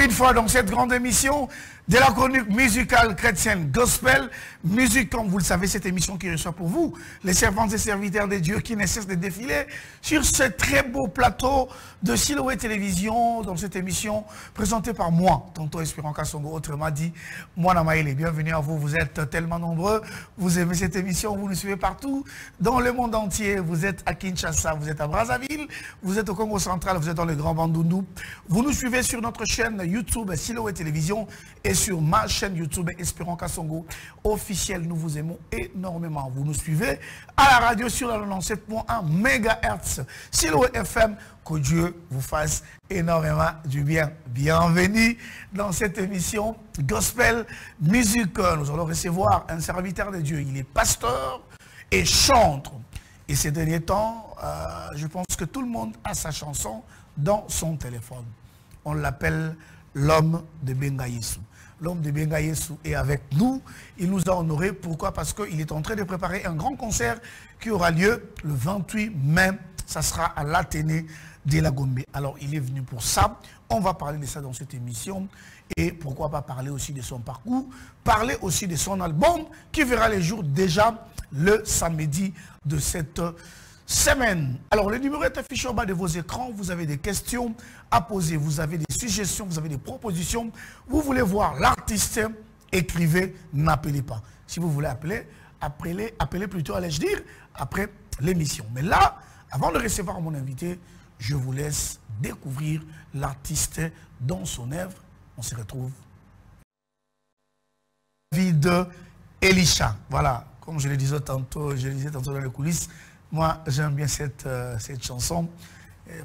une fois dans cette grande émission de la chronique musicale chrétienne gospel. Musique, comme vous le savez, cette émission qui reçoit pour vous les servantes et serviteurs de Dieu qui ne cessent de défiler sur ce très beau plateau de Siloé Télévision, dans cette émission présentée par moi, Tonton Espérant Kassongo, autrement dit, moi Namaïle. Bienvenue à vous, vous êtes tellement nombreux, vous aimez cette émission, vous nous suivez partout dans le monde entier. Vous êtes à Kinshasa, vous êtes à Brazzaville, vous êtes au Congo central, vous êtes dans le Grand Bandundu. Vous nous suivez sur notre chaîne YouTube Siloé Télévision et sur ma chaîne YouTube Espérant Kassongo officiel. Nous vous aimons énormément. Vous nous suivez à la radio sur la 97.1 MHz Siloé FM. Que Dieu vous fasse énormément du bien. Bienvenue dans cette émission Gospel Musique. Nous allons recevoir un serviteur de Dieu. Il est pasteur et chante. Et ces derniers temps, je pense que tout le monde a sa chanson dans son téléphone. On l'appelle l'homme de Benga Yesu. L'homme de Benga Yesu est avec nous. Il nous a honorés. Pourquoi? Parce qu'il est en train de préparer un grand concert qui aura lieu le 28 mai. Ça sera à l'Athénée de la Gombe. Alors, il est venu pour ça. On va parler de ça dans cette émission. Et pourquoi pas parler aussi de son parcours. Parler aussi de son album qui verra les jours déjà le samedi de cette semaine. Alors, le numéro est affiché en bas de vos écrans. Vous avez des questions à poser. Vous avez des suggestions. Vous avez des propositions. Vous voulez voir l'artiste, écrivez, n'appelez pas. Si vous voulez appeler, appelez plutôt, allais-je dire, après l'émission. Mais là, avant de recevoir mon invité, je vous laisse découvrir l'artiste dans son œuvre. On se retrouve. David Elisha. Voilà, comme je le disais tantôt dans les coulisses, moi j'aime bien cette chanson.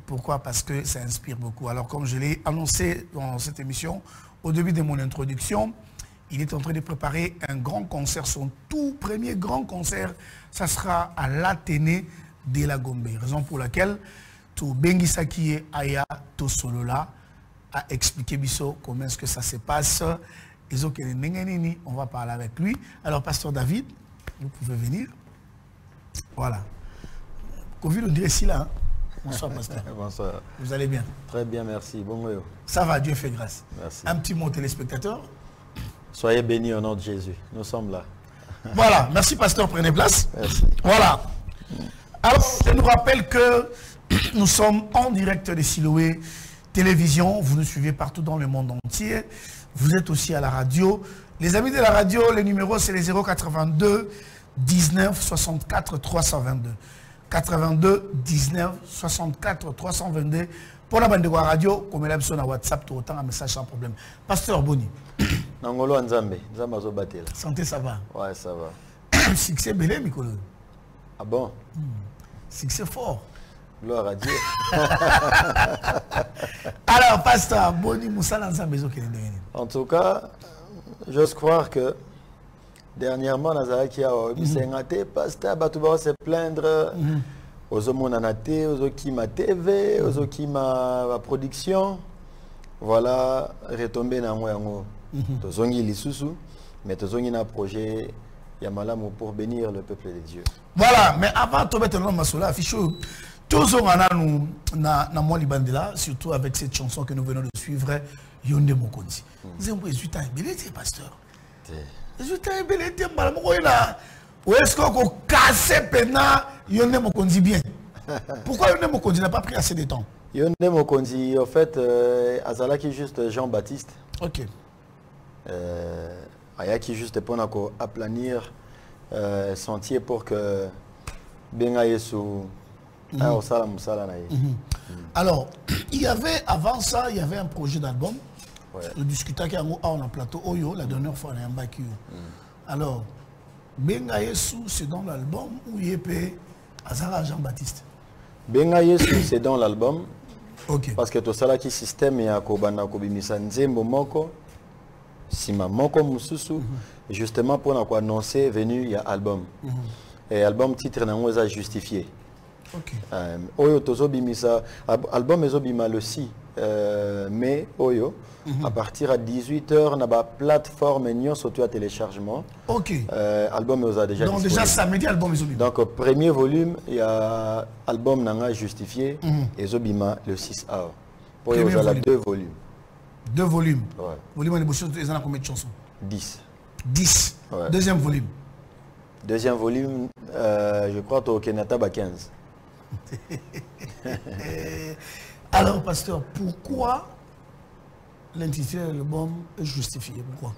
Pourquoi? Parce que ça inspire beaucoup. Alors comme je l'ai annoncé dans cette émission, au début de mon introduction, il est en train de préparer un grand concert, son tout premier grand concert. Ça sera à l'Athénée de la Gombe. Raison pour laquelle tout Bengisaki Aya to Solola a expliqué biso comment est-ce que ça se passe. On va parler avec lui. Alors, Pasteur David, vous pouvez venir. Voilà. Covid, on dirait ici là. Hein? Bonsoir, Pasteur. Bonsoir. Vous allez bien? Très bien, merci. Bonjour. Ça va, Dieu fait grâce. Merci. Un petit mot aux téléspectateurs. Soyez bénis au nom de Jésus. Nous sommes là. Voilà. Merci, Pasteur. Prenez place. Merci. Voilà. Alors, je nous rappelle que nous sommes en direct de Siloé Télévision. Vous nous suivez partout dans le monde entier. Vous êtes aussi à la radio. Les amis de la radio, les numéros, c'est les 082 19 64 322. 82 19 64 322. Pour la bande de la radio, comme elle a besoin de WhatsApp, tout autant un message sans problème. Pasteur Boni. Nangolo Nzambe. Nzambe zo batela. Santé, ça va? Ouais, ça va. Succès belé, Mikolo. Ah bon? Succès fort. Gloire à Dieu. Alors, Pasteur Boni Moussa Nzambe zo kene. En tout cas, j'ose croire que dernièrement, Nazaraki a eu Pasteur Batouba se plaindre aux homonanaté, aux okima TV, aux okima production. Voilà, retombé dans moi. Tozongi Lisusu, mais Tozongi na projet Yamalam pour bénir le peuple de Dieu. Voilà, mais avant de mettre le nom Masola, affiché toujours na moi Libandela, surtout avec cette chanson que nous venons de suivre, Yonde Mokonzi. Nous avons 18 ans, belé, pasteur. 18 ans, belé, ou est-ce qu'on casse pena Yonde Mokonzi bien? Pourquoi Yonde Mokonzi n'a pas pris assez de temps? Yonde Mokonzi, en fait, Azalaki juste Jean-Baptiste. Ok. Ayaki juste pour aplanir sentier pour que Benga Yesu Alors, il y avait avant ça, il y avait un projet d'album. Ouais. Nous discutons avec un plateau Oyo, la dernière fois on a un bac. Alors, Benga Yesu, c'est dans l'album où il y a Azara Jean-Baptiste. Benga Yesu, c'est dans l'album. Ok. Parce que tout ça là qui système ya kobana kobimisa nzembo moko sima moko mususu justement pour annoncer venu il y a album. Et album titre na ngoza justifié. Ok. Oyo tozo bimisa album ezobima le 6 mai oyo à partir à 18h na ba plateforme nyon surtout à téléchargement. Ok. Album oza déjà donc disponible. déjà samedi album ezobima. Donc premier volume il y a album nanga justifié ezobima le 6 août. Pour y avoir 2 volumes. 2 volumes. Ouais. Volume de Bouchon, ils en ont combien de chansons? 10. 10. Ouais. Deuxième volume. Deuxième volume, je crois au Kenyatta, 15. Alors, pasteur, pourquoi l'intitulé de l'album est justifié? Pourquoi?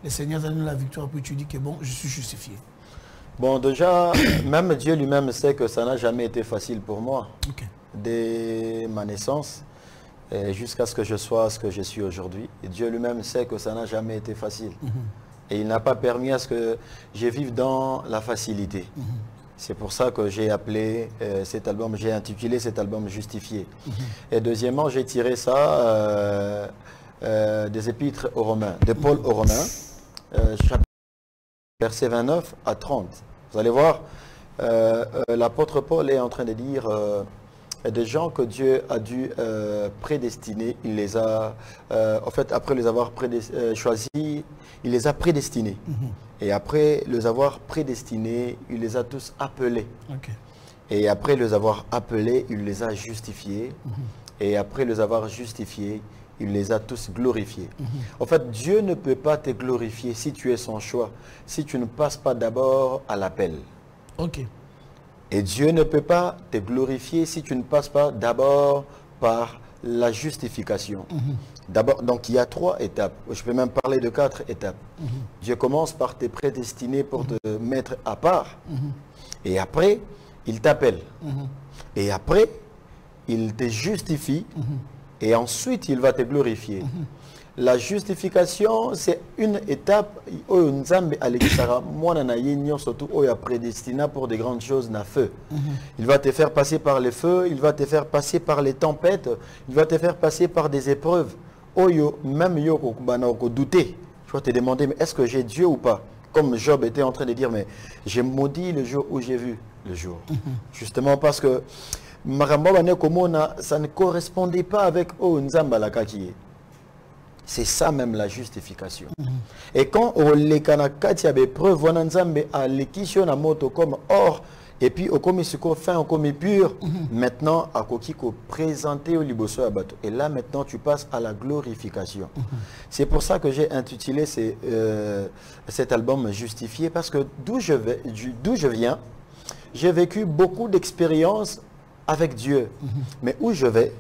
Le Seigneur a donné la victoire, puis tu dis que bon, je suis justifié. Bon, déjà, même Dieu lui-même sait que ça n'a jamais été facile pour moi. Okay. Dès ma naissance, jusqu'à ce que je sois ce que je suis aujourd'hui. Et Dieu lui-même sait que ça n'a jamais été facile. Et il n'a pas permis à ce que je vive dans la facilité. C'est pour ça que j'ai appelé cet album, j'ai intitulé cet album Justifié. Et deuxièmement, j'ai tiré ça des épîtres aux Romains, de Paul aux Romains, chapitre verset 29 à 30. Vous allez voir, l'apôtre Paul est en train de dire des gens que Dieu a dû prédestiner, il les a, en fait, après les avoir choisis, il les a prédestinés. Et après les avoir prédestinés, il les a tous appelés. Okay. Et après les avoir appelés, il les a justifiés. Et après les avoir justifiés, il les a tous glorifiés. En fait, Dieu ne peut pas te glorifier si tu es son choix, si tu ne passes pas d'abord à l'appel. Ok. Et Dieu ne peut pas te glorifier si tu ne passes pas d'abord par la justification. D'abord, donc il y a 3 étapes. Je peux même parler de 4 étapes. Dieu commence par te prédestiner pour te mettre à part. Et après, il t'appelle. Et après, il te justifie. Et ensuite, il va te glorifier. La justification, c'est une étape où Nzambe alekisara mwana na yenyo surtout où il a prédestiné pour des grandes choses na feu. Il va te faire passer par les feux, il va te faire passer par les tempêtes, il va te faire passer par des épreuves. Oyo même yo ko douter. Je vais te demander mais est-ce que j'ai Dieu ou pas? Comme Job était en train de dire mais j'ai maudit le jour où j'ai vu le jour. Justement parce que ça ne correspondait pas avec Nzambe alakaki. C'est ça même la justification. Et quand on les kanakati a des preuves, on Nzambe a l'équition à moto comme or, et puis au comme ce qu'on fait, au comme pur, maintenant à kokiko présenté au liboso à bateau. Et là maintenant tu passes à la glorification. C'est pour ça que j'ai intitulé cet album Justifié, parce que d'où je viens, j'ai vécu beaucoup d'expériences avec Dieu. Mais où je vais,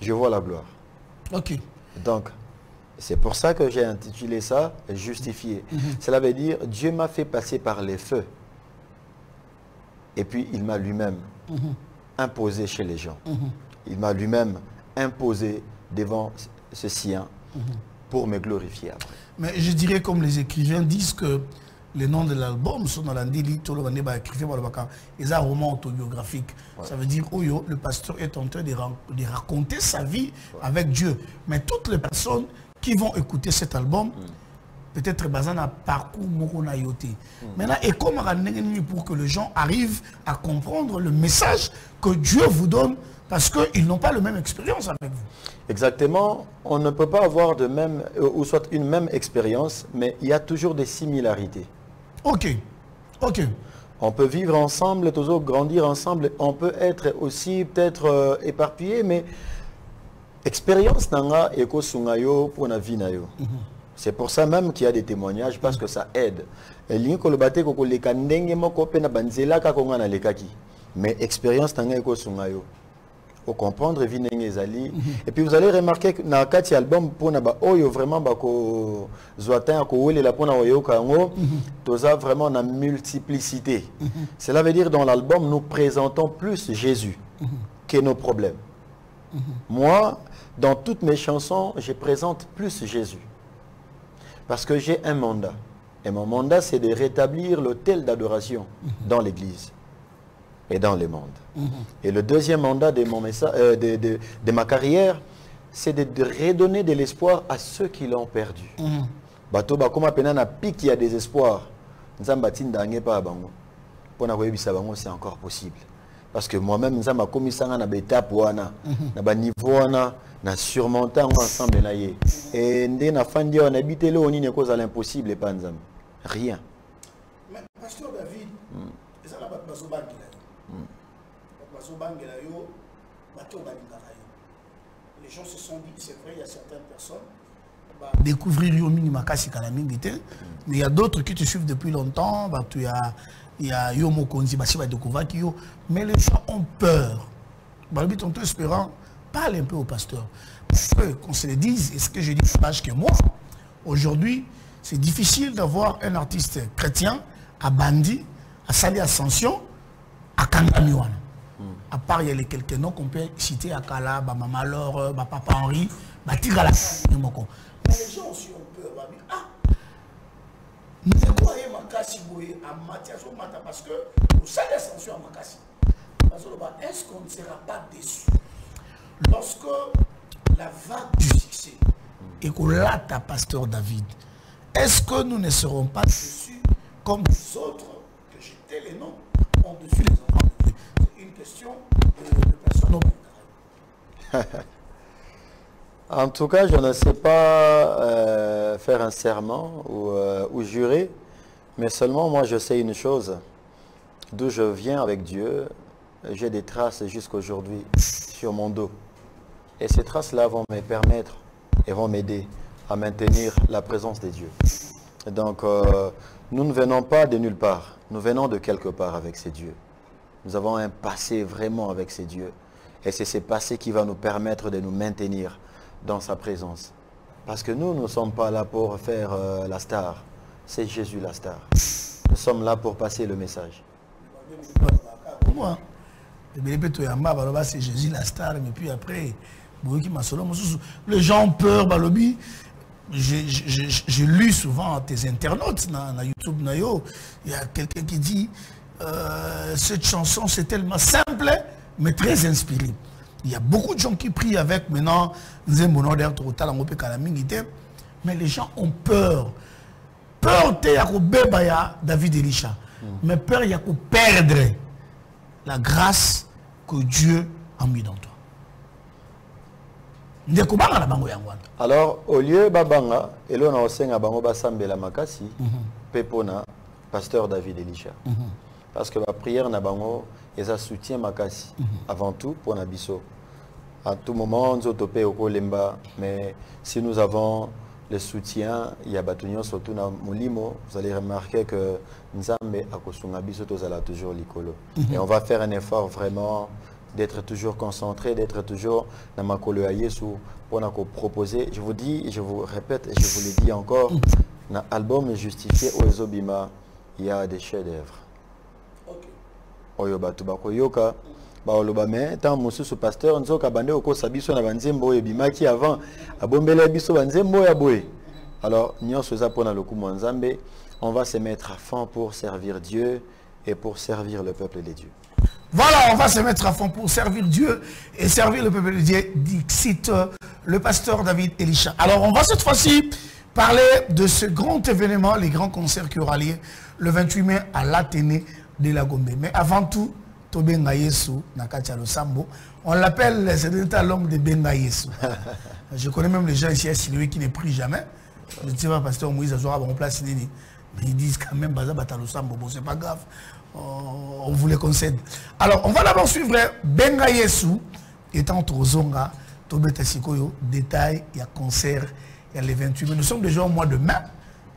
je vois la gloire. Ok. Donc, c'est pour ça que j'ai intitulé ça « Justifié ». Cela veut dire « Dieu m'a fait passer par les feux ». Et puis, il m'a lui-même imposé chez les gens. Il m'a lui-même imposé devant ce sien pour me glorifier après. Mais je dirais comme les écrivains disent que les noms de l'album sont dans l'andili, tout le monde est écrit par le bac. C'est un roman autobiographique. Ouais. Ça veut dire que le pasteur est en train de raconter sa vie avec Dieu. Mais toutes les personnes qui vont écouter cet album, peut-être basé dans un parcours Mokonayote. Maintenant, et comment pour que les gens arrivent à comprendre le message que Dieu vous donne, parce qu'ils n'ont pas la même expérience avec vous. Exactement. On ne peut pas avoir de même, ou soit une même expérience, mais il y a toujours des similarités. Ok. Ok. On peut vivre ensemble, toujours grandir ensemble. On peut être aussi peut-être éparpillé, mais expérience nanga eko sungayo pour na vie na yo. C'est pour ça même qu'il y a des témoignages, parce que ça aide. Mais expérience nanga eko sungayo. Au comprendre et puis vous allez remarquer que dans le album pour vraiment vraiment la multiplicité. Cela veut dire dans l'album nous présentons plus Jésus que nos problèmes. Moi, dans toutes mes chansons, je présente plus Jésus. Parce que j'ai un mandat. Et mon mandat, c'est de rétablir l'autel d'adoration dans l'église et dans le monde. Et le deuxième mandat de, mon message, de ma carrière, c'est de redonner de l'espoir à ceux qui l'ont perdu. Bato bakoma penana pique, il y a des espoirs. C'est encore possible. Parce que moi-même, je suis commis à l'étape na niveau na surmonter ensemble na ye. Et na fandi on habite là on est cause à l'impossible pas nzam. Rien. Mais pasteur David, ça la bazoba Les gens se sont dit, c'est vrai, il y a certaines personnes découvrir Yo Minimakasi Kalamingite, mais il y a d'autres qui te suivent depuis longtemps. Il y a Yo Mokonzi, mais les gens ont peur. Balbit, en tout espérant, parle un peu au pasteur. Parce que, qu'on se le dise, et ce que je dis plus que moi, aujourd'hui, c'est difficile d'avoir un artiste chrétien à Bandi, à Sali Ascension, à Kangamiwana. À part, il y a les quelques noms qu'on peut citer à Kala, Maman Laure, Papa Henri, Tigala. Mais les gens aussi ont peur. Ah, nous croyons Makassi à Mathias ou Mata parce que nous savons l'ascension à Makassi. Est-ce qu'on ne sera pas déçu lorsque la vague du succès et qu'on l'a à Pasteur David? Est-ce que nous ne serons pas déçus comme les autres que j'étais les noms ont dessus les enfants? C'est une question de personne. En tout cas, je ne sais pas faire un serment ou jurer, mais seulement moi je sais une chose, d'où je viens avec Dieu, j'ai des traces jusqu'aujourd'hui sur mon dos. Et ces traces-là vont me permettre et vont m'aider à maintenir la présence de Dieu. Donc, nous ne venons pas de nulle part, nous venons de quelque part avec ces dieux. Nous avons un passé vraiment avec ces dieux. Et c'est ce passé qui va nous permettre de nous maintenir dans sa présence. Parce que nous ne sommes pas là pour faire la star. C'est Jésus la star. Nous sommes là pour passer le message. Moi, c'est Jésus la star, mais puis après, les gens ont peur, balobi. J'ai lu souvent tes internautes dans YouTube. Il y a quelqu'un qui dit cette chanson c'est tellement simple mais très inspirée. Il y a beaucoup de gens qui prient avec maintenant, mais les gens ont peur. Peur de David Elisha, mais peur de perdre la grâce que Dieu a mis dans toi. Alors, au lieu babanga, elona osenga bango basambela makasi, pepona pasteur David Elisha. Parce que la prière na bango, eza soutien makasi avant tout pour nabiso. À tout moment, nous topé au kolemba, mais si nous avons le soutien, il y a batunyo surtout na molimo, vous allez remarquer que Nzambe akosunga biso tozala toujours likolo. Et on va faire un effort vraiment d'être toujours concentré, d'être toujours dans ma colo à Yesu pour nous proposer. Je vous dis, je vous répète et je vous le dis encore, dans l'album Justifié au Ezobima, il y a des chefs-d'œuvre. Oyo batu bakoyoka ba oloba mais tant mususu pasteur nzoka bande oko sabiso na banzembo ebimaki avant abombela biso banzembo ya boye. Alors nyonso za pona lokumu nzambe, on va se mettre à fond pour servir Dieu et pour servir le peuple de Dieu. Voilà, on va se mettre à fond pour servir Dieu et servir le peuple de Dieu, cite le pasteur David Elisha. Alors, on va cette fois-ci parler de ce grand événement, les grands concerts qui aura lieu le 28 mai à l'Athénée de la Gombe. Mais avant tout, Tobenga Yesu, Nakacha Losambo, on l'appelle l'homme de Benga Yesu. Je connais même les gens ici à Siloué qui ne prient jamais. Je ne sais pas, pasteur Moïse Azora, on place Nini. Mais ils disent quand même, Baza Batalo Sambo, bon, c'est pas grave. On vous les concède. Alors, on va d'abord suivre Benga Yesu, étant au Zonga, Tobeta Sikoyo, détail, il y a concert, il y a les 28 mai. Nous sommes déjà au mois de mai,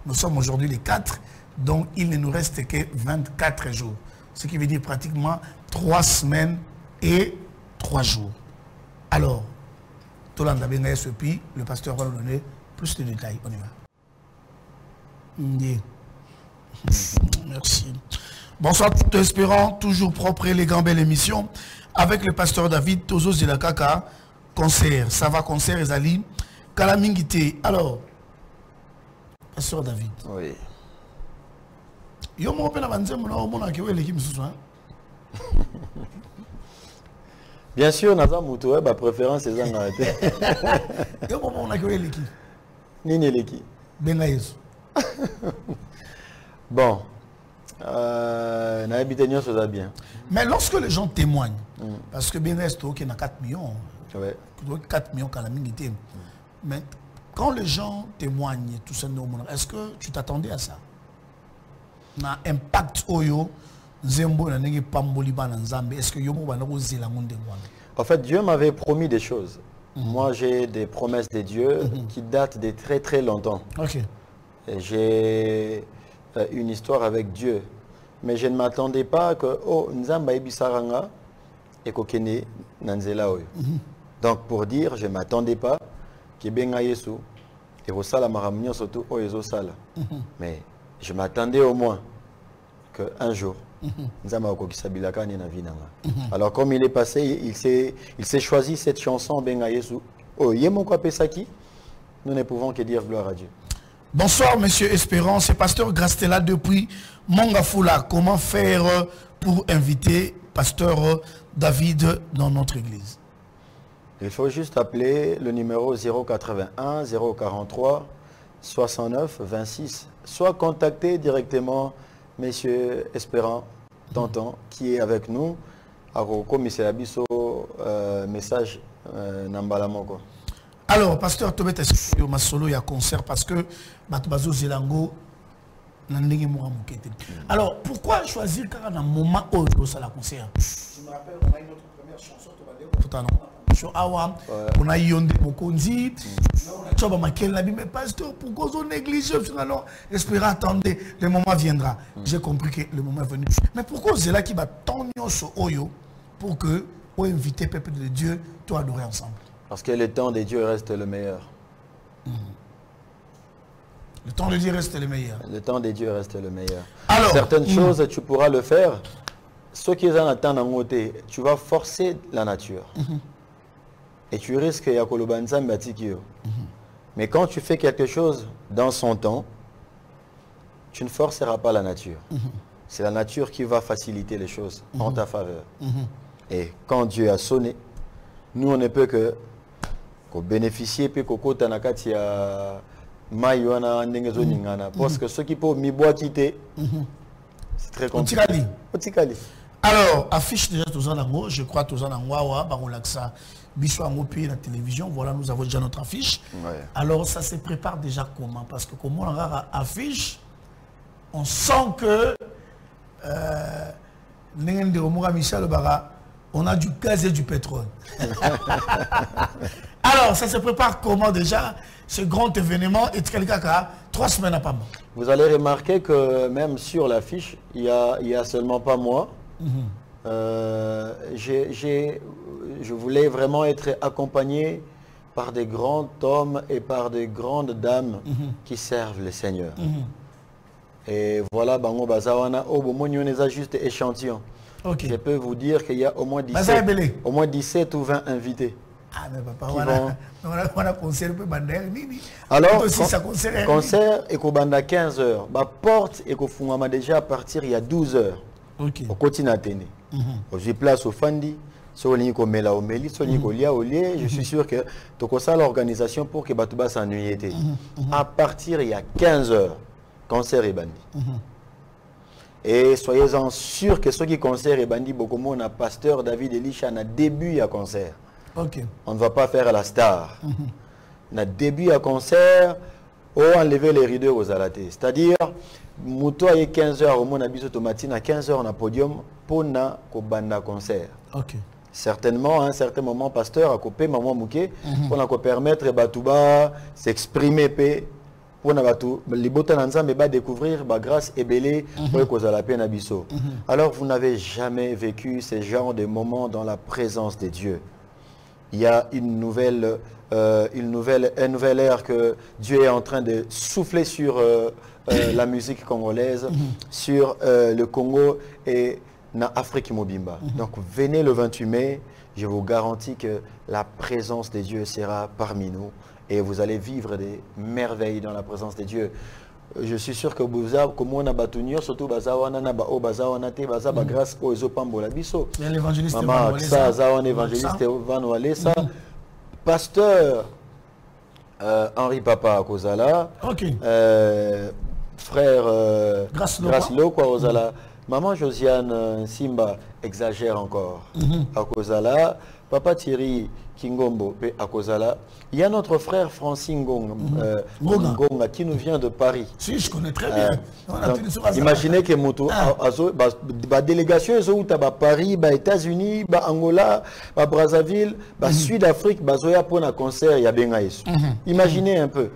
nous sommes aujourd'hui les 4, donc il ne nous reste que 24 jours. Ce qui veut dire pratiquement 3 semaines et 3 jours. Alors, Tolanda Benga Yesu, puis le pasteur va nous donner plus de détails. On y va. Merci. Bonsoir, tout espérant, toujours propre et élégant, belle émission, avec le pasteur David Tozo Zilakaka, concert, ça va concert, Ezali, Kalamingite. Alors, pasteur David. Oui. Yo mo pena banzemo na omona ke wele kimsusu hein. Bien sûr, naza mutu ba préférence ezanga te. Yo mo mona ke wele ki. Nini leki. Benga Yesu. Bon. Bien. Mais lorsque les gens témoignent, parce que bien reste qui a 4 millions, ouais. 4 millions quand la minute, mais quand les gens témoignent, tout ça, est-ce que tu t'attendais à ça? Un impact oyo, Est-ce que En fait, Dieu m'avait promis des choses. Moi, j'ai des promesses de Dieu qui datent de très très longtemps. J'ai une histoire avec Dieu. Mais je ne m'attendais pas que Nzamba Ebisaranga et Kokene Nanzela Oyo. Donc pour dire, je ne m'attendais pas que Benga Yesu et Rosala Maramnyo surtout Oyezo Sala. Mais je m'attendais au moins qu'un jour, Nzamba Okokisabilaka Nena Vinanga. Alors comme il est passé, il s'est choisi cette chanson Benga Yesu. Oh, Yemoko Pesaki, nous ne pouvons que dire gloire à Dieu. Bonsoir, monsieur Espérance. C'est pasteur Grastella depuis Mongafula. Comment faire pour inviter pasteur David dans notre église? Il faut juste appeler le numéro 081 043 69 26. Soit contacter directement monsieur Espérant, tonton, qui est avec nous. Comme c'est Abisso, message Nambalamoko. Alors, pasteur Tobet, est-ce que ma solo il y a concert parce que Batbazo Zelango alors, pourquoi choisir quand on a un moment où ça la concert? Je me rappelle, on a une autre première chanson, on a Yonde Mokonzi, on a Makel Nabi, mais pasteur, pourquoi on néglige? Non, espérez, attendez, le moment viendra. J'ai compris que le moment est venu. Mais pourquoi c'est là qui va tant sur Oyo pour que, pour inviter le peuple de Dieu, tout adorer ensemble? Parce que le temps de Dieu reste le meilleur. Le temps de Dieu reste le meilleur. Le temps de Dieu reste le meilleur. Alors, certaines choses, tu pourras le faire. Ce qui est en attendant, tu vas forcer la nature. Et tu risques de mais quand tu fais quelque chose dans son temps, tu ne forceras pas la nature. C'est la nature qui va faciliter les choses en ta faveur. Et quand Dieu a sonné, nous on ne peut que bénéficier puis qu'au tanakati a maïwana ndengezoningana parce que ceux qui peuvent mi boire quitter c'est très compliqué. Otikali. Alors affiche déjà tous en ango, je crois tous en ango barolaksa biso ango puis la télévision, voilà nous avons déjà notre affiche. Alors ça se prépare déjà comment? Parce que comme on a affiche, on sent que Nengende Omura Michel Bara, on a du gaz et du pétrole. Alors, ça se prépare comment déjà, ce grand événement et quelqu'un qui a 3 semaines à pas moi. Vous allez remarquer que même sur l'affiche, il y a seulement pas moi. Je voulais vraiment être accompagné par des grands hommes et par des grandes dames qui servent le Seigneur. Et voilà, Bango Bazawana, juste échantillon. Je peux vous dire qu'il y a au moins 17 ou 20 invités. Ah, mais papa, on a concert pour Bandel. Alors, concert et Kobanda 15 h. La porte et Kofungama déjà à partir il y a 12 h. Au quotidien. J'ai place au Fandi. Je suis sûr que tu as l'organisation pour que Batouba s'ennuie. À partir il y a 15 h, concert et bandi. Et soyez-en sûrs que ceux qui concert et bandi, beaucoup moins, on a pasteur David Elisha, on a début à concert. On ne va pas faire la star. On a début à concert, ou enlever les rideaux aux alatés. C'est-à-dire, Mouto a 15 h au monde abisso automatique, à 15 h on a podium pour na banda concert. Certainement, à un certain moment, pasteur a coupé maman mouké pour nous permettre Batouba s'exprimer pour nous découvrir grâce et belé pour la peine abisso. Alors vous n'avez jamais vécu ce genre de moments dans la présence de Dieu. Il y a une nouvelle ère que Dieu est en train de souffler sur la musique congolaise, sur le Congo et l'Afrique Mobimba. Donc venez le 28 mai, je vous garantis que la présence de Dieu sera parmi nous et vous allez vivre des merveilles dans la présence de Dieu. Je suis sûr que vous avez comme on a battu surtout bazawana na ba bazawana te bazaba grâce aux opambola biso. L'évangéliste Maman ça zawan évangéliste Van Walesa. Pasteur Henri Papa Kozala. Frère Graslo quoi Ozala Maman Josiane Simba exagère encore. À Kozala, papa Thierry Kingombo à Kozala. Il y a notre frère Francine Ngonga qui nous vient de Paris. Si, je connais très bien. Imaginez que la délégation est à Paris, aux États-Unis, Angola, Brazzaville, Sud-Afrique, pour un concert, il y a bien. Imaginez un peu.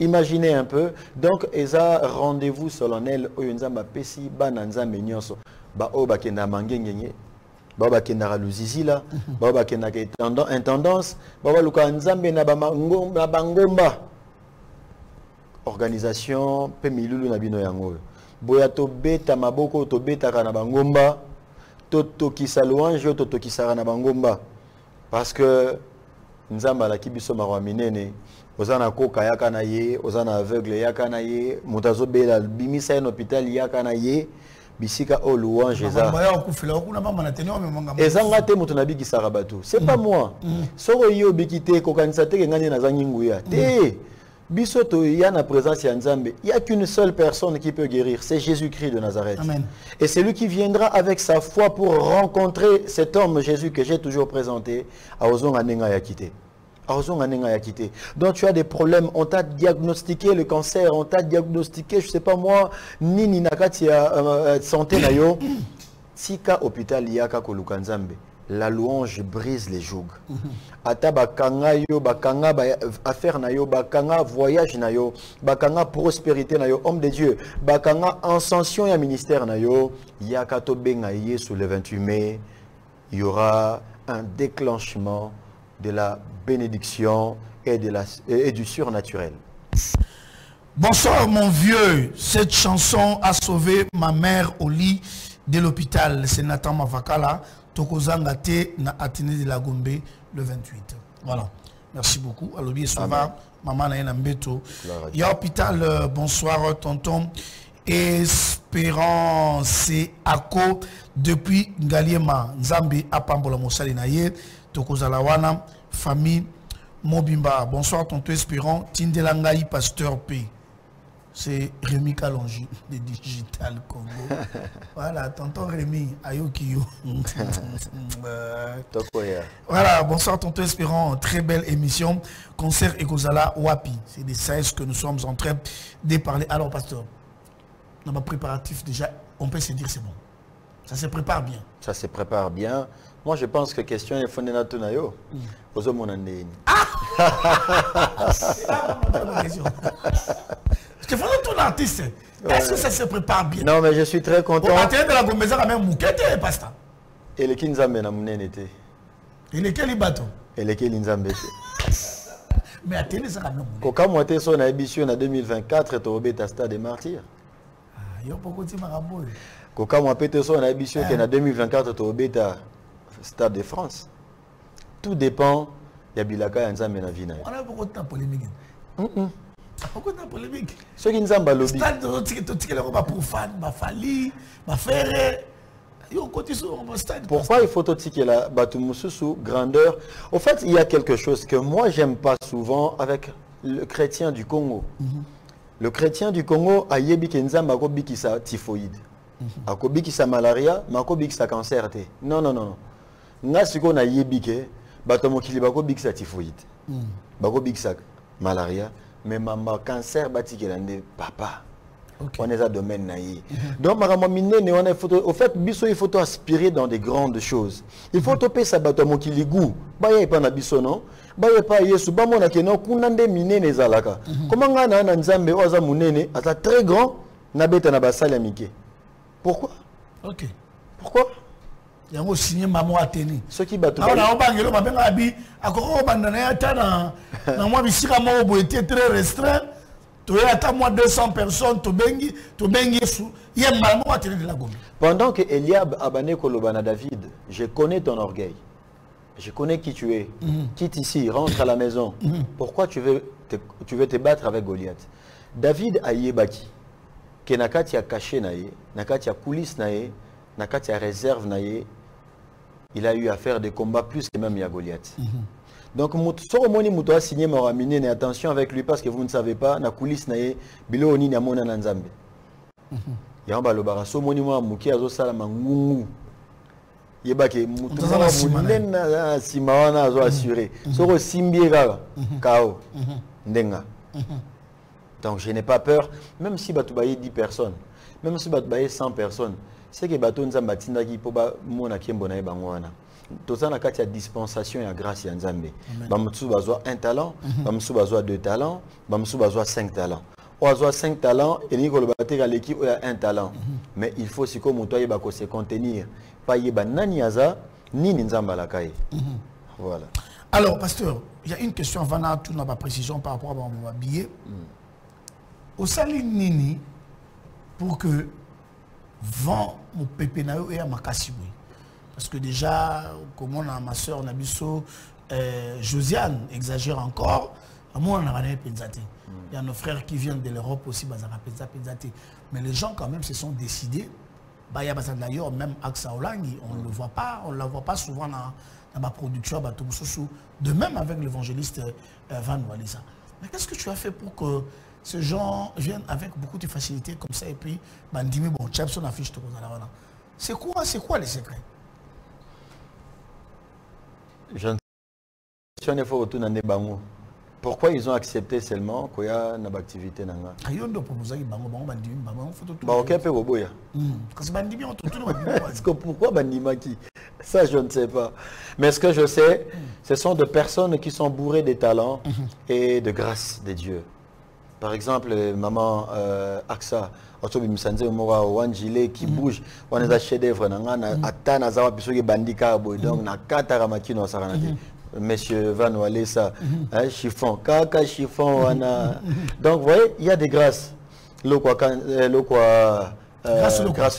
Imaginez un peu. Donc, il y a rendez-vous solennel où il y a un pesi, bananza menyonso, bakenda mangengenge, bakenda luzizila, bakenda intendance, luka nzambe na bangomba. Organisation pe milulu na bino yango. Boya to beta maboko to beta kana bangomba, to kisa louange to kisa na bangomba. Parce que nzamba la kibiso marwa minene. Ozana koka yaka na ye, ozana aveugle yaka na ye, mutazo bela bimisa en hôpital yaka na ye, bisika o louange eza. Ezanga te mutu na biki sarabatu. C'est pas moi. Soro yo bikite kokanisa te ngani na zangi nguya. Te bisoto ya na présence ya Nzambe. Il y a qu'une seule personne qui peut guérir, c'est Jésus-Christ de Nazareth. Amen. Et c'est lui qui viendra avec sa foi pour rencontrer cet homme Jésus que j'ai toujours présenté à Ozonga Nenga Yakite. Donc tu as des problèmes, on t'a diagnostiqué le cancer, on t'a diagnostiqué, je ne sais pas moi, ni nakati santé nayo. Sika hôpital yaka koluka Nzambe, la louange brise les jougs. Ata bakanga yo, bakanga affaire nayo, bakanga voyage nayo, bakanga prospérité nayo, homme de Dieu, bakanga ascension ya ministère nayo, yaka to benga Yesu le 28 mai, il y aura un déclenchement de la bénédiction et du surnaturel. Bonsoir mon vieux, cette chanson a sauvé ma mère au lit de l'hôpital. C'est Nathan Mavakala, Tokozangate, na Athénée de la Gombe, le 28. Voilà, merci beaucoup. Alobi Sova, maman Naïna Mbeto. Il y a hôpital, bonsoir tonton. Espérance Ako, depuis Ngaliema, Nzambi, Apambola Moussali Naye. Tokozalawana, famille Mobimba. Bonsoir, tonton Espérant. Tindelangaï, pasteur P. C'est Rémi Kalonji de Digital Congo. Voilà, tonton Rémi, Ayokiyo. Voilà, bonsoir, tonton Espérant. Très belle émission. Concert Ekozala Wapi. C'est des 16 que nous sommes en train de parler. Alors, pasteur, dans ma préparatif, déjà, on peut se dire c'est bon. Ça se prépare bien. Ça se prépare bien. Moi, je pense que question est fondée dans ton ayo. Je te fais tout l'artiste. Est-ce que ça se prépare bien? Non, mais je suis très content. On de la Gombeza quand même moukete, pasta. Et le Kinzambe na mounen était. Et lequel bateau? Et lequel Kinzambe était. Mais à télé, ça quand même. Quand moi, tu es son ambition en 2024, tu as stade des martyrs. Ah, il y a beaucoup de marabouilles. Quand moi, tu es son ambition en 2024, tu as Stade de France. Tout dépend de Bilaka et Nzambe na vina. On a beaucoup de temps polémique. Beaucoup de temps polémique. Ce qui Nzamba lobby. Stade de profane, fali, ferré. Pourquoi il faut que la Batumususu grandeur? Au fait, il y a quelque chose que moi j'aime pas souvent avec le chrétien du Congo. Le chrétien du Congo a yebi Nzamba ko bikisa typhoïde. Ako bikisa malaria, mako bikisa cancer te. Non non non. Nga siko na yebike bato mokili bako bikisa typhoïde. Bako bikisa malaria, mais mama cancer batikela nde papa. On est à domaine naïe. Donc au fait biso il faut aspirer dans des grandes choses. Il faut topé sa bato mokili goût. Ba yé pa na biso non. Ba yé pa yesu ba mona ke no kunande minene zalaka. Comment nga na nzambe oza munene ata très grand na beta na basali amike. Pourquoi? OK. Pourquoi? Il y a aussi signé maman Athénée. Ce qui bat tout. On a bangelo ma benga abi akoko bandana ya tana na moi bisika mo bo était très restreint. Tu as à moi 200 personnes to bengi sou. Il y a maman Athénée de la Gombe. Pendant que Eliab abane kolobana David, je connais ton orgueil. Je connais qui tu es. Quitte ici, rentre à la maison. Pourquoi tu veux te battre avec Goliath? David a yebaki. Que nakati a caché naye, nakati a coulisse naye, nakati a réserve naye. Il a eu à faire des combats plus que même Goliath. Donc, Soromoni Mouto a signé Moramine, mais attention avec lui parce que vous ne savez pas, na coulisse naye, bilo oni na mona nanzambe. yamba lo bara so moni mo muki azo sala mangungu yebake mutu munena simawana azo assurer soko simbie kaka kao ndenga. Donc je n'ai pas peur, même si batu baye 10 personnes, même si batu baye 100 personnes, c'est que batu nzamba tinda ki po ba mona kembo na bango wana. Tozana kati ya dispensation ya grâce ya Nzambe. Bamutsu bazwa 1 talent, bamutsu bazwa 2 talents, bamutsu bazwa 5 talents. On a 5 talents et Nico le batteur à l'équipe a 1 talent. Mais il faut aussi que Moutoye bako se contenir. Pas yeba nani aza ni Nzamba la kaye. Voilà. Alors pasteur, il y a une question avant tout n'a pas précision par rapport à mon billet. Au sali nini pour que vent mon pépénao et à Makasibou. Parce que déjà, comme on a ma soeur Nabiso, Josiane exagère encore. Moi, on a rien pensé. Il y a nos frères qui viennent de l'Europe aussi, mais les gens quand même se sont décidés. D'ailleurs, même Aksa Olangi, on ne le voit pas, on ne la voit pas souvent dans ma production. De même avec l'évangéliste Van Walisa. Mais qu'est-ce que tu as fait pour que ces gens viennent avec beaucoup de facilité comme ça et puis bandimi bon Chapson affiche tout ça. C'est quoi les secrets? Je ne sais pas. Pourquoi ils ont accepté seulement qu'il y a une activité? Pourquoi Bandimaki? Ça, je ne sais pas. Mais ce que je sais, ce sont des personnes qui sont bourrées de talents et de grâce de Dieu. Par exemple, maman Aksa, qui bouge, on est à chef-d'œuvre, Monsieur Van Walesa, chiffon, kaka chiffon, donc vous voyez, il y a des grâces. Grâce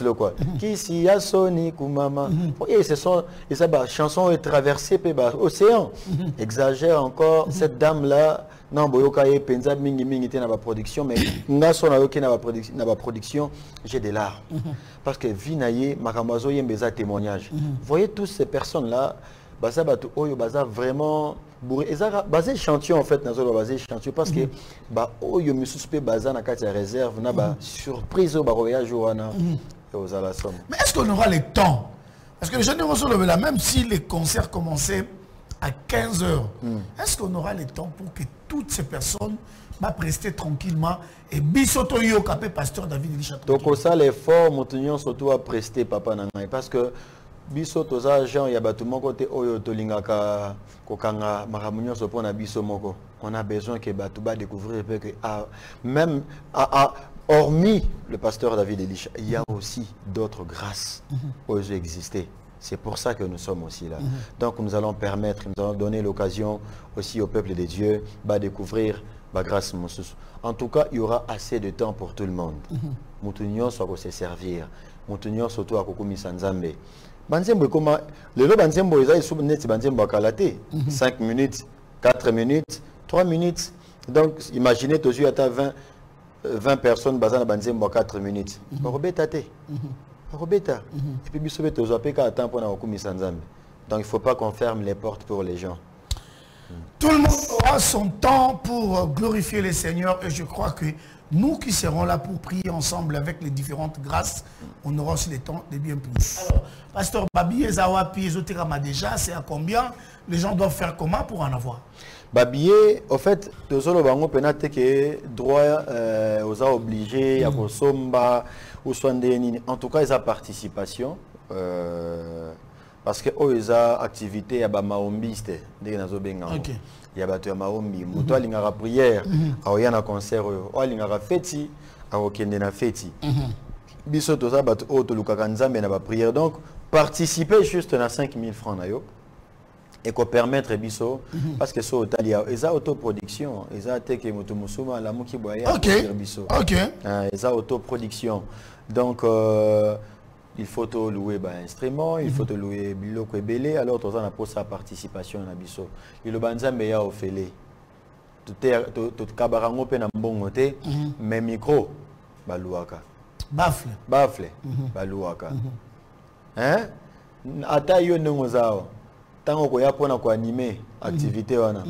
le quoi. Qui si a Sony Kumama. Et ce sont les chansons traversées par l'océan. Exagère encore cette dame là. Non, boyoka ye penza mingi mingi te na ba production, mais ngaso na yoke na ba production, j'ai des larmes. Parce que vinaye makambazo yembeza témoignage. Vous voyez tous ces personnes là, baza batu oyo baza vraiment bourré. Ezara basé échantillon en fait na zo basé échantillon parce que ba oyo misuspé baza na kati ya réserve na ba surprise au ba voyage wana aux à la somme. Mais est-ce qu'on aura le temps? Parce que les jeunes vont se lever là, même si les concerts commençaient à 15 h, est-ce qu'on aura le temps pour que toutes ces personnes vont rester tranquillement et bisoto yo capé pasteur David Elisha? Donc ça l'effort montignon surtout à prester papa nangai parce que bisoto za gens ya batu moko te oyo tolingaka kokanga maramunyo so pona biso moko. On a besoin que batu ba découvrir que même hormis le pasteur David Elisha, il y a aussi d'autres grâces qui ont existé. C'est pour ça que nous sommes aussi là. Donc nous allons permettre, nous allons donner l'occasion aussi au peuple de Dieu de découvrir la grâce. En tout cas, il y aura assez de temps pour tout le monde. Nous soit se servir. Nous surtout à Kokumi Sanzambe. Banzembo comment le banzembo ils sont net banzembo kalate 5 minutes, 4 minutes, 3 minutes. Donc imaginez tous à 20 personnes basant banzembo 4 minutes. Robetate. Robeta. Et puis, donc il ne faut pas qu'on ferme les portes pour les gens. Tout le monde aura son temps pour glorifier le Seigneur et je crois que nous qui serons là pour prier ensemble avec les différentes grâces, on aura aussi le temps de bien prier. Alors, pasteur Babi, Ezawapi, Ezoterama déjà, c'est à combien? Les gens doivent faire comment pour en avoir? Babier, au fait, tous les gens penate que droit aux a obligés à consommer ou soit en tout cas ils ont participation parce que ils ont activité à ba maombiste dès nazo benga. Il y a batu ya maombi, muto alingara prière, aoya na concert, alingara feti, aokende na feti. Biso toza batu o to lukaka nzambe na ba prière donc participer juste na 5000 francs na yo. Et qu'on permettre biso parce que so talia eza autoproduction eza teke moto musuma la muki boya biso eza autoproduction donc il faut te louer ba instrument il faut te louer biloko ebele alors toza na posa participation na biso il banzambe ya ofele to kabarango pe na mbongo te mais micro baluaka bafle baluaka hein ata yo ndongo zao tant qu'on y a pour animer activité wana.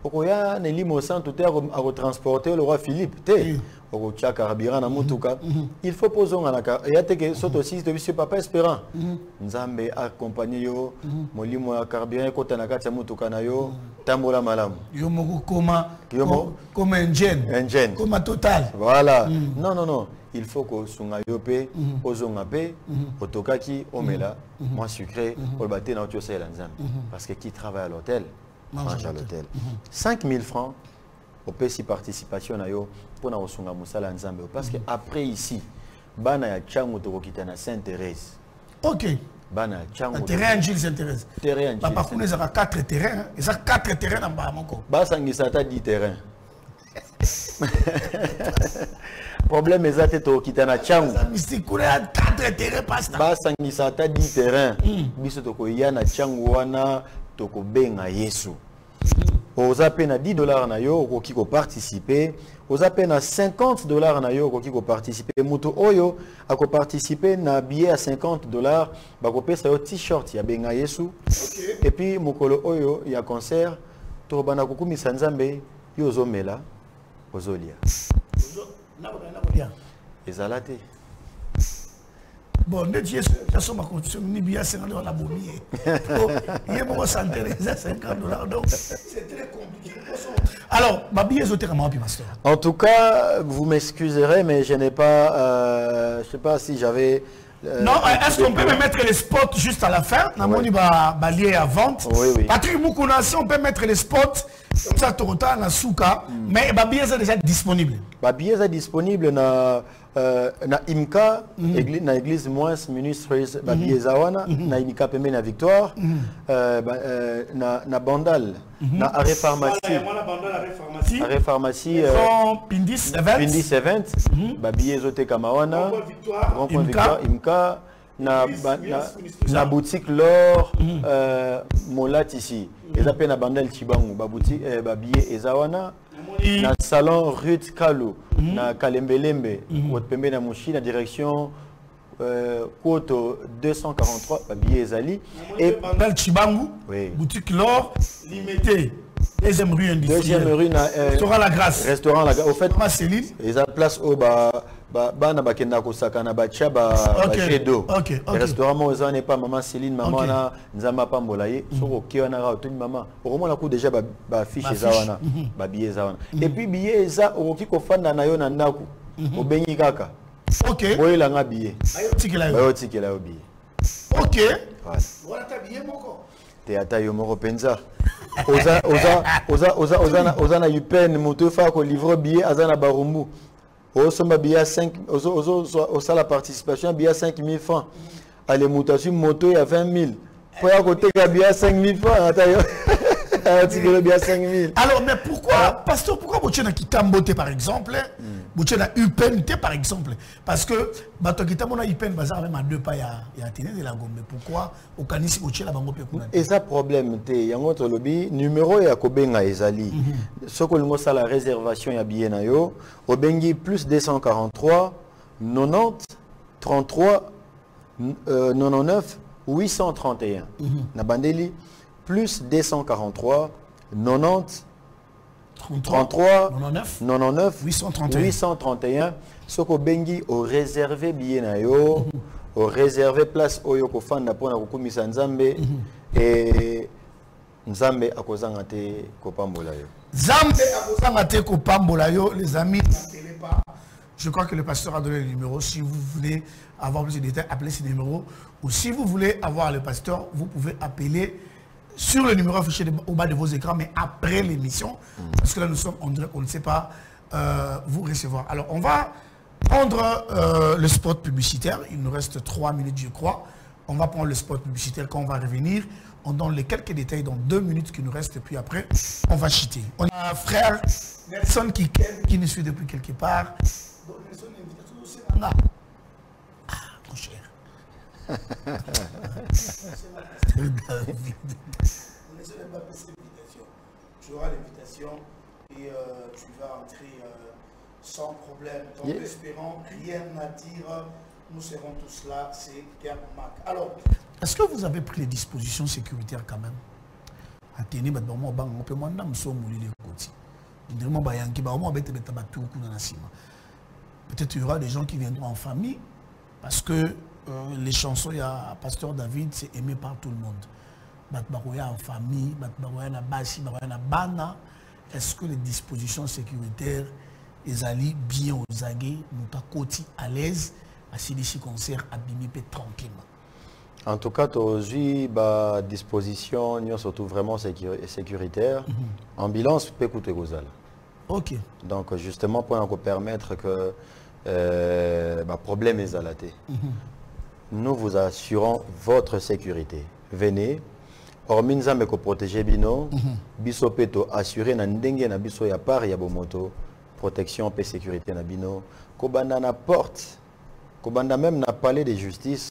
Pourquoi y a Nelly Mossan tout à transporter le roi Philippe. carburant na mutuka. Il faut poser un accord. Il y a que soit aussi de papa espérant. Nzambe accompagner yo molimo ya carburant kota na kati ya mutuka na yo tambola malamu. Yo moko comme un gène. Comme un total. Voilà. Non non non. Il faut que sunga yope ozonga pe otokaki omela moi sucré pour battre na otiosa la nzambe. Parce que qui travaille à l'hôtel mange à l'hôtel. 5 000 francs au PSI participation na yo pour na osunga musala nzambe parce que après ici bana ya chango to kokitana Sainte-Thérèse. OK. Bana chango terrain Gilles Sainte-Thérèse. Terrain Gilles. Par contre, ils ont 4 terrains, ils ont 4 terrains dans Bamako. Ba sangisa ta 10 terrains. Problème est to kitana chango. Mystique il y a 4 terrains pasteur. Ba sangisa ta 10 terrains. Biso to ko yana chango wana to ko benga Yesu. Aux appels à $10 na yo qui ko participer, aux appels à $50 na yo qui ko participer, muto oyo a ko participer na billet à $50, ba ko pesa yo t-shirt ya benga Yesu. Et puis mukolo oyo ya concert to bana ko kumisa nzambe yo zomela ozolia. Ezalate. Bon, Dieu, je suis ma condition, ni bien $50 la bomie. Il y a beaucoup s'intéresser à $50, donc c'est très compliqué. Alors, ma billet ésotéralement, puis pasteur. En tout cas, vous m'excuserez, mais je n'ai pas, je sais pas si j'avais. Non, est-ce qu'on peut me mettre les spots juste à la fin? Oui. Lié à vente. Oui, oui. Patrick Moukouna, si on peut mettre les spots, comme ça, Torota, na Souka, mais ma billet est déjà disponible. Ma billet est disponible na IMCA, na église moins Ministries, ma billet zawana, na IMCA pembe na Victoire, na Bandal, na Arrêt Pharmacie. Arrêt Pharmacie. Pindis Event. Ma billet zote kamawana. Rond-point Victoire, IMCA. Na boutique l'or molat ici. Ils appellent na Bandal Chibangu, ba boutique ba billet ezawana. Na salon Ruth Kalou, na Kalembelembe, votre pembe na Mouchi, na direction Koto 243, billet Ezali. Et Bandal Chibangu, boutique l'or, limité. Deuxième rue industrielle. Deuxième rue, Restaurant La Grâce. Restaurant La Grâce. Au fait, Céline. ils ont place au na bakenda kosaka na bacha chedo. Restaurant mo za n'est pas maman Céline, maman na nzamba pambola ye. Soko ki wana ra tuni maman. Au moins la coup déjà ba fiche za wana, ba billet za wana. Et puis billet za oki ko fanda na yo na ndaku. Obengi kaka. OK. Boyela nga billet. Ayo tikela yo billet. OK. Voilà ta billet moko. Théâtre yo moko penza. Oza na yupen moto fa ko livre billet azana barumbu. Osoma billet 5 osa la participation billet 5 000 francs. Allez mutation moto ya 20 000. Pour ya côté billet 5 000 francs atayo. Billet 5 000. Alors mais pourquoi pasteur pourquoi Bochena Kitambote par exemple Bochena Upen par exemple parce que bato Kitamona Upen bazar même à 2 pas ya Athénée de la Gombe pourquoi au kanisi Bochena bango pe kuna. Et ça problème te yango to lobby numéro ya kobenga ezali. Soko lingo ça la réservation ya billet na yo obengi plus 243 90 33 99 831 na bandeli plus 243 90 33 99 831 soko bengi au réservé billet na yo au réservé place oyo ko fanda pona ko kumisa nzambe et nzambe akozanga te ko pambola yo nzambe akozanga te ko pambola yo les amis n'appelez pas. Je crois que le pasteur a donné le numéro. Si vous voulez avoir plus de détails, appelez ce numéro. Ou si vous voulez avoir le pasteur, vous pouvez appeler sur le numéro affiché au bas de vos écrans, mais après l'émission, parce que là nous sommes en direct, on ne sait pas vous recevoir. Alors on va prendre le spot publicitaire, il nous reste 3 minutes je crois. On va prendre le spot publicitaire, quand on va revenir, on donne les quelques détails dans 2 minutes qui nous restent, et puis après on va chiter. On a un frère Nelson qui nous suit depuis quelque part. Donc Nelson est là. Ah mon cher. David. Tu auras l'invitation et tu vas entrer sans problème. Donc espérons, rien à dire. Nous serons tous là, c'est Pierre Mac. Alors, est-ce que vous avez pris les dispositions sécuritaires quand même? Attenez, peut-être il y aura des gens qui viendront en famille, parce que les chansons, il y a Pasteur David, c'est aimé par tout le monde. Batbaroya en famille, Batbaroya na Bashi, Batbaroya na Bana. Est-ce que les dispositions sécuritaires, les alliés bien aux aguets, nous côté à l'aise, à si les concert abîmé tranquillement? En tout cas, aujourd'hui, la disposition, nous surtout vraiment sécuritaire. Ambulance peut coûter Gozal. Ok. Donc, justement, pour nous permettre que le problème est alaté. Nous vous assurons votre sécurité. Venez. Hormis nous protéger bino, biso peto assurer na ndenge na biso ya part ya bomoto, protection et sécurité na bino. Kobanda na porte, kobanda même na palais de justice,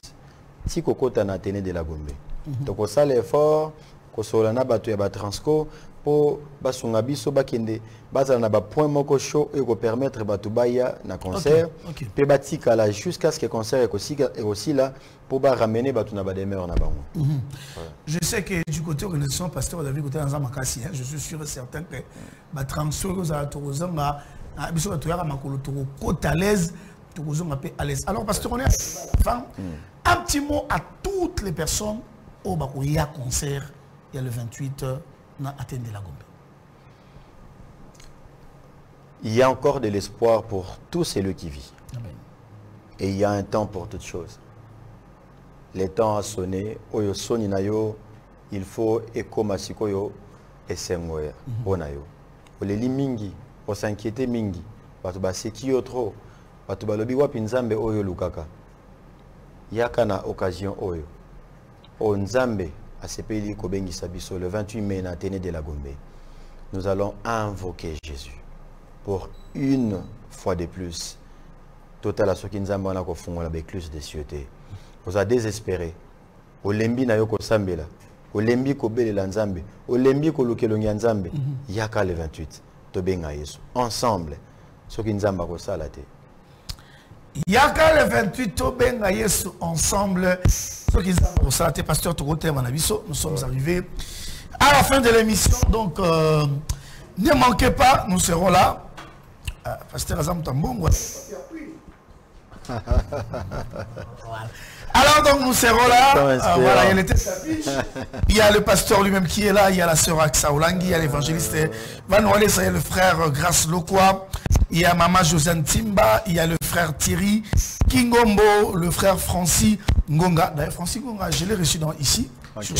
si kokota na tene de la Gombe. Donc on sale effort, ko solana bato ya ba transco pour basunga biso bakende, bazala na ba point moko show et ko permettre bato baya na concert, pe batika là jusqu'à ce que concert est aussi là pour ramener bato na ba demeure na bango. Je sais que du côté organisation Pasteur David côté dans Makasi, je suis sûr et certain que ba transco aux atorozanga biso bato ya makolo toro côte à l'aise, torozanga pe à l'aise. Alors Pasteur on est enfin un petit mot à toutes les personnes au Bakoya concert il y a le 28 na Athènes de la Gombe. Il y a encore de l'espoir pour tous celui qui vit. Amen. Et il y a un temps pour toutes choses. Le temps a sonné, oyo soni na yo, il faut eko masikoyo esengoya onayo. Oleli mingi, o s'inquiéter mingi, batu ba seki yo trop, batu ba lobi wapi nzambe oyo lukaka. Yaka na occasion oyo. O nzambe à ce pays Kobengi Sabiso le 28 mai na Athénée de la Gombe. Nous allons invoquer Jésus pour une fois de plus. Total à ce qui nous a demandé qu'on fasse avec plus de cieuté. Vous avez désespéré. Olembi na yoko sambela. Olembi ko bele la nzambe. Olembi ko lukelongi nzambe. Yaka le 28. Tobenga Yesu. Ensemble. Ce qui nous a demandé ça la tête. Yaka le 28 Tobenga Yesu ensemble. Ce qui nous a demandé ça la tête. Pasteur Torote Manabiso. Nous sommes arrivés à la fin de l'émission. Donc ne manquez pas. Nous serons là. Pasteur Azam Tambong. Voilà. Alors donc nous serons là, voilà, il y a il y a le pasteur lui-même qui est là, il y a la sœur Aksa Olangi, il y a l'évangéliste Van Wale, il y a le frère Grace Lokwa, il y a maman Josiane Timba, il y a le frère Thierry Kingombo, le frère Francis Ngonga. D'ailleurs Francis Ngonga, je l'ai reçu ici. Okay.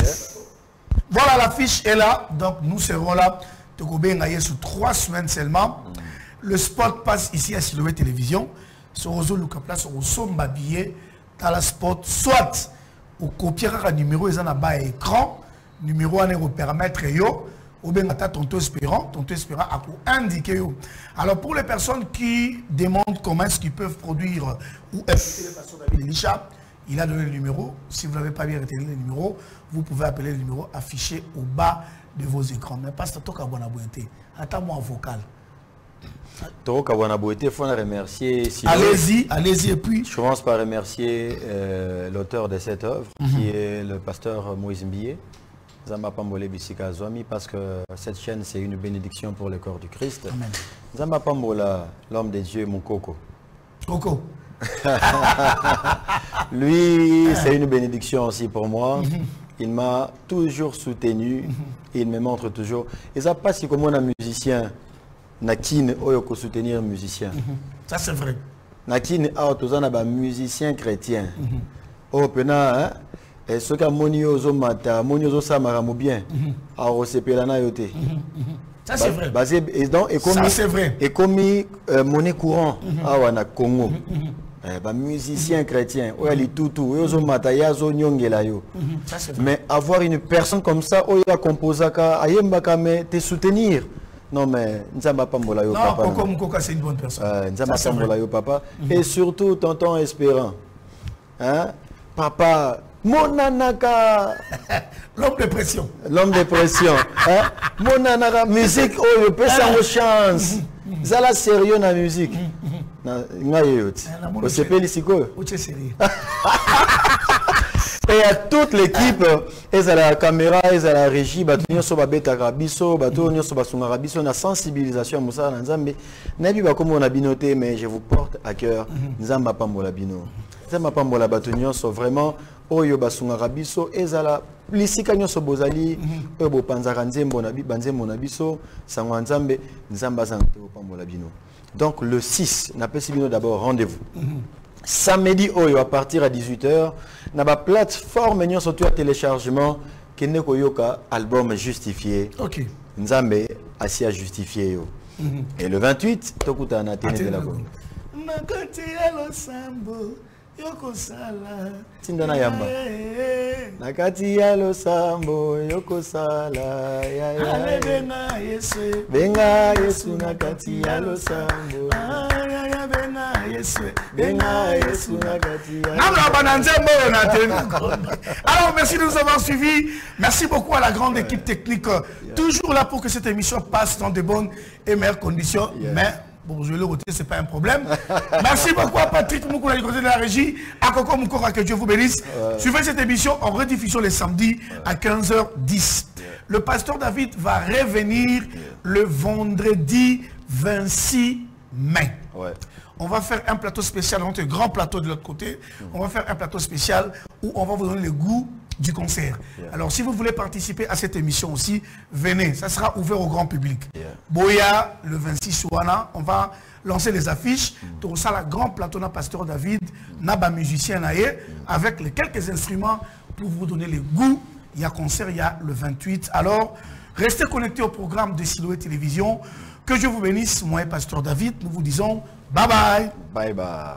Voilà, l'affiche est là, donc nous serons là. Tokobengaye sous 3 semaines seulement. Le spot passe ici à Siloé Télévision. Sur Rozo Lucas, au Somba billet, dans la spot, soit au copier un numéro, ils en ont bas écran, numéro à nous permettre, ou bien à tonton espérant à vous indiquer. Alors pour les personnes qui demandent comment est-ce qu'ils peuvent produire ou inviter les passions David Elisha, il a donné le numéro. Si vous n'avez pas bien retenu le numéro, vous pouvez appeler le numéro affiché au bas de vos écrans. Mais pas ce que vous avez attends-moi en vocal. Il faut remercier. Allez-y et puis. Je commence par remercier l'auteur de cette œuvre, qui est le pasteur Moïse Mbié, Zamba Pambole Bissika Zomi, parce que cette chaîne c'est une bénédiction pour le corps du Christ. Amen. Zamba Pambola, l'homme de Dieu, mon coco. Coco. Lui, c'est une bénédiction aussi pour moi. Il m'a toujours soutenu. Il me montre toujours. Et ça passe si comme un musicien. Nakine oyoko soutenir musicien. Ça c'est vrai. Nakine a tozana ba musicien chrétien. Oh pena et ce qu'a moniozo mata, moniozo samara mo bien. A osepela na yote. Ça c'est vrai. Basé et donc et comme ça c'est vrai. Et comme monnaie courant awana Congo. Ba musicien chrétien, oyali tutu, ozo mata yazo nyongela yo. Ça c'est vrai. Mais avoir une personne comme ça oya composaka ayembaka me te soutenir. Non mais Nzamba Pambola yo papa. Non, Coco c'est une bonne personne. Nzamba Pambola yo papa. Et surtout tonton Espérant. Hein? Papa Monanaka. L'homme de pression. L'homme de pression. Hein? Monanaka musique oh yo pesa mo chance. Zala sérieux na musique. Na ngayoti. O sepeli siko. O sérieux. Et à toute l'équipe, ils à la caméra, ils à la régie, batonio so babeta rabiso, batonio so basunga rabiso, na sensibilisation à Moussa Nzambe. Nabi ba comme on a binoté, mais je vous porte à cœur. Nzamba pambola bino. Nzamba pambola batonio so vraiment oyo basunga rabiso, ils à la lisika nyoso bozali, oyo panzara nzembo na bi banzembo na biso, sangwa Nzambe, Nzamba santé pambola bino. Donc le 6, n'a pas si bino d'abord rendez-vous. Samedi oyo à partir à 18h na ba plateforme nyo surtout à téléchargement kene koyoka album justifié. OK. Nzambe asi a justifié yo. Et le 28 tokuta na tene de la go. Nakati elo sambo yoko sala tindana yamba. Nakati elo sambo yoko sala ya ya. Benga Yesu nakati elo sambo. Alors merci de nous avoir suivis. Merci beaucoup à la grande équipe technique. Toujours là pour que cette émission passe dans de bonnes et meilleures conditions. Mais bon, je vais le retirer, ce n'est pas un problème. Merci beaucoup à Patrick Moukoula du côté de la régie. À Coco Moukora, que Dieu vous bénisse. Suivez cette émission en rediffusion les samedis à 15h10. Le pasteur David va revenir le vendredi 26 mai. On va faire un plateau spécial, un grand plateau de l'autre côté. On va faire un plateau spécial où on va vous donner le goût du concert. Alors, si vous voulez participer à cette émission aussi, venez. Ça sera ouvert au grand public. Boya, le 26 Ouana, on va lancer les affiches. Tout ça, le grand plateau na pasteur David, naba musicien naé, avec les quelques instruments pour vous donner le goût. Il y a concert, il y a le 28. Alors, restez connectés au programme de Siloé Télévision. Que Dieu vous bénisse, moi et pasteur David. Nous vous disons bye bye. Bye bye.